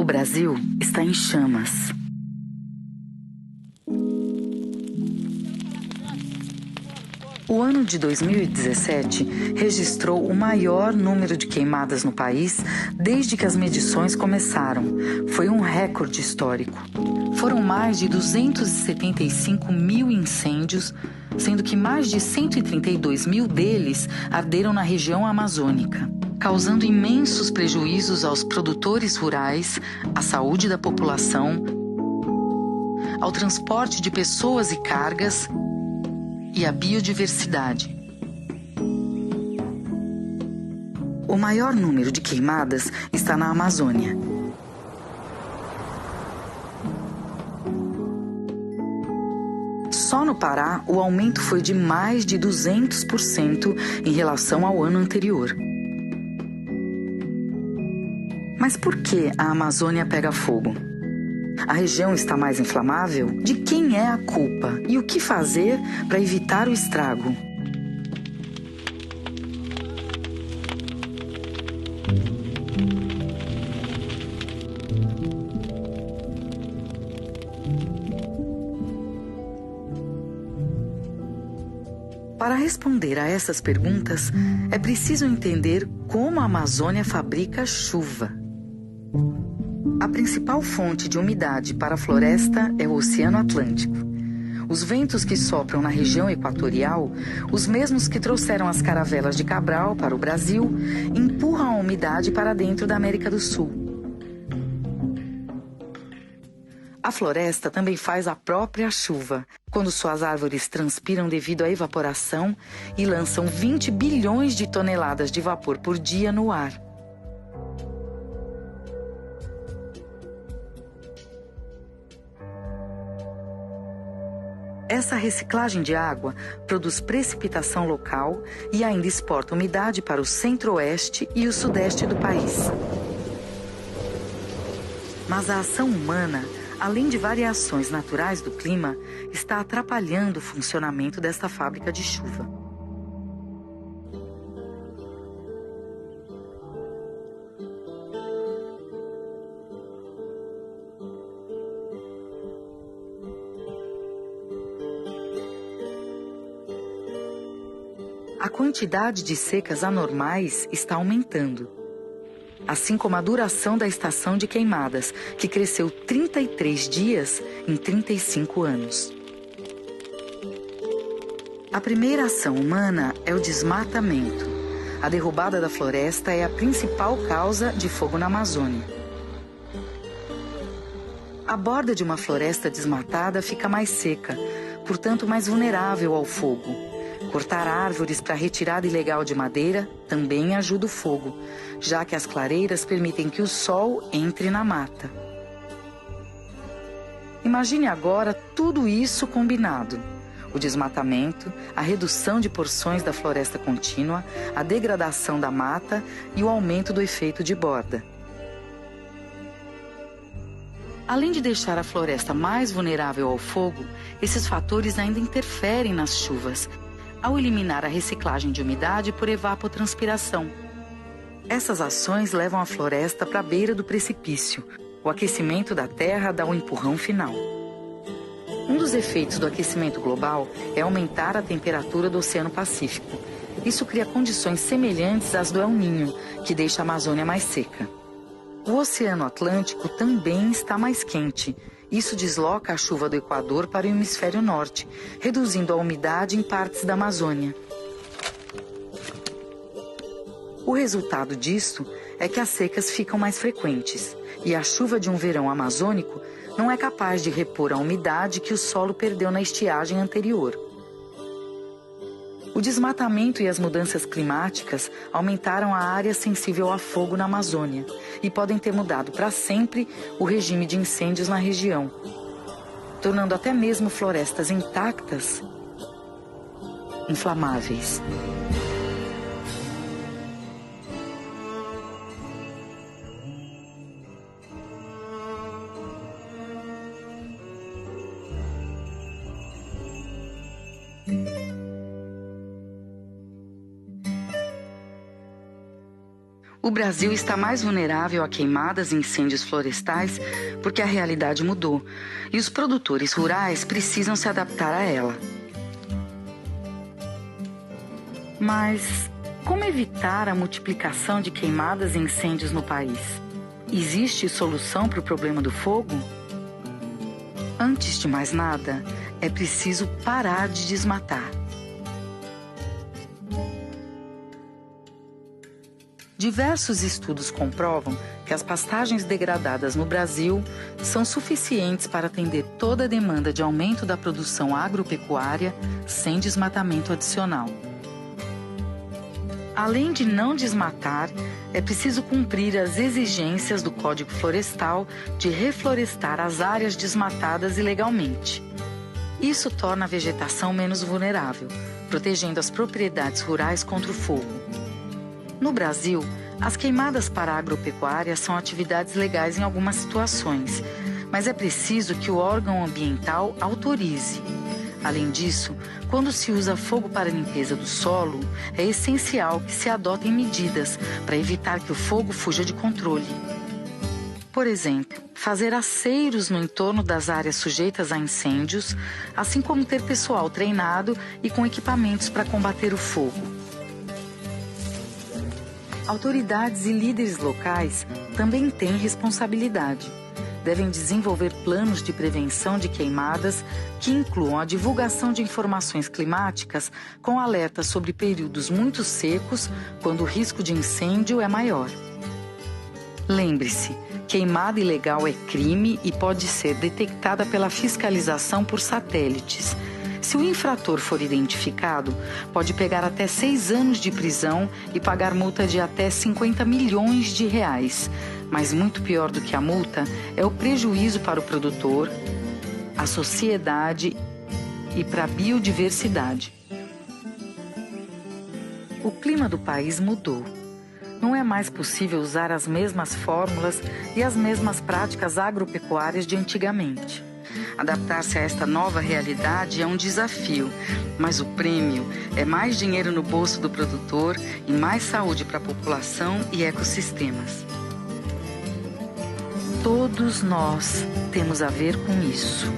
O Brasil está em chamas. O ano de 2017 registrou o maior número de queimadas no país desde que as medições começaram. Foi um recorde histórico. Foram mais de 275 mil incêndios, sendo que mais de 132 mil deles arderam na região amazônica, causando imensos prejuízos aos produtores rurais, à saúde da população, ao transporte de pessoas e cargas e à biodiversidade. O maior número de queimadas está na Amazônia. Só no Pará, o aumento foi de mais de 200% em relação ao ano anterior. Mas por que a Amazônia pega fogo? A região está mais inflamável? De quem é a culpa? E o que fazer para evitar o estrago? Para responder a essas perguntas, é preciso entender como a Amazônia fabrica chuva. A principal fonte de umidade para a floresta é o Oceano Atlântico. Os ventos que sopram na região equatorial, os mesmos que trouxeram as caravelas de Cabral para o Brasil, empurram a umidade para dentro da América do Sul. A floresta também faz a própria chuva, quando suas árvores transpiram devido à evaporação e lançam 20 bilhões de toneladas de vapor por dia no ar. Essa reciclagem de água produz precipitação local e ainda exporta umidade para o centro-oeste e o sudeste do país. Mas a ação humana, além de variações naturais do clima, está atrapalhando o funcionamento desta fábrica de chuva. A quantidade de secas anormais está aumentando, assim como a duração da estação de queimadas, que cresceu 33 dias em 35 anos. A primeira ação humana é o desmatamento. A derrubada da floresta é a principal causa de fogo na Amazônia. A borda de uma floresta desmatada fica mais seca, portanto mais vulnerável ao fogo. Cortar árvores para retirada ilegal de madeira também ajuda o fogo, já que as clareiras permitem que o sol entre na mata. Imagine agora tudo isso combinado: o desmatamento, a redução de porções da floresta contínua, a degradação da mata e o aumento do efeito de borda. Além de deixar a floresta mais vulnerável ao fogo, esses fatores ainda interferem nas chuvas, ao eliminar a reciclagem de umidade por evapotranspiração. Essas ações levam a floresta para a beira do precipício. O aquecimento da terra dá o empurrão final. Um dos efeitos do aquecimento global é aumentar a temperatura do Oceano Pacífico. Isso cria condições semelhantes às do El Niño, que deixa a Amazônia mais seca. O Oceano Atlântico também está mais quente. Isso desloca a chuva do Equador para o hemisfério norte, reduzindo a umidade em partes da Amazônia. O resultado disso é que as secas ficam mais frequentes e a chuva de um verão amazônico não é capaz de repor a umidade que o solo perdeu na estiagem anterior. O desmatamento e as mudanças climáticas aumentaram a área sensível a fogo na Amazônia e podem ter mudado para sempre o regime de incêndios na região, tornando até mesmo florestas intactas inflamáveis. O Brasil está mais vulnerável a queimadas e incêndios florestais porque a realidade mudou e os produtores rurais precisam se adaptar a ela. Mas como evitar a multiplicação de queimadas e incêndios no país? Existe solução para o problema do fogo? Antes de mais nada, é preciso parar de desmatar. Diversos estudos comprovam que as pastagens degradadas no Brasil são suficientes para atender toda a demanda de aumento da produção agropecuária sem desmatamento adicional. Além de não desmatar, é preciso cumprir as exigências do Código Florestal de reflorestar as áreas desmatadas ilegalmente. Isso torna a vegetação menos vulnerável, protegendo as propriedades rurais contra o fogo. No Brasil, as queimadas para a agropecuária são atividades legais em algumas situações, mas é preciso que o órgão ambiental autorize. Além disso, quando se usa fogo para a limpeza do solo, é essencial que se adotem medidas para evitar que o fogo fuja de controle. Por exemplo, fazer aceiros no entorno das áreas sujeitas a incêndios, assim como ter pessoal treinado e com equipamentos para combater o fogo. Autoridades e líderes locais também têm responsabilidade. Devem desenvolver planos de prevenção de queimadas que incluam a divulgação de informações climáticas com alertas sobre períodos muito secos, quando o risco de incêndio é maior. Lembre-se, queimada ilegal é crime e pode ser detectada pela fiscalização por satélites. Se o infrator for identificado, pode pegar até 6 anos de prisão e pagar multa de até 50 milhões de reais. Mas muito pior do que a multa é o prejuízo para o produtor, a sociedade e para a biodiversidade. O clima do país mudou. Não é mais possível usar as mesmas fórmulas e as mesmas práticas agropecuárias de antigamente. Adaptar-se a esta nova realidade é um desafio, mas o prêmio é mais dinheiro no bolso do produtor e mais saúde para a população e ecossistemas. Todos nós temos a ver com isso.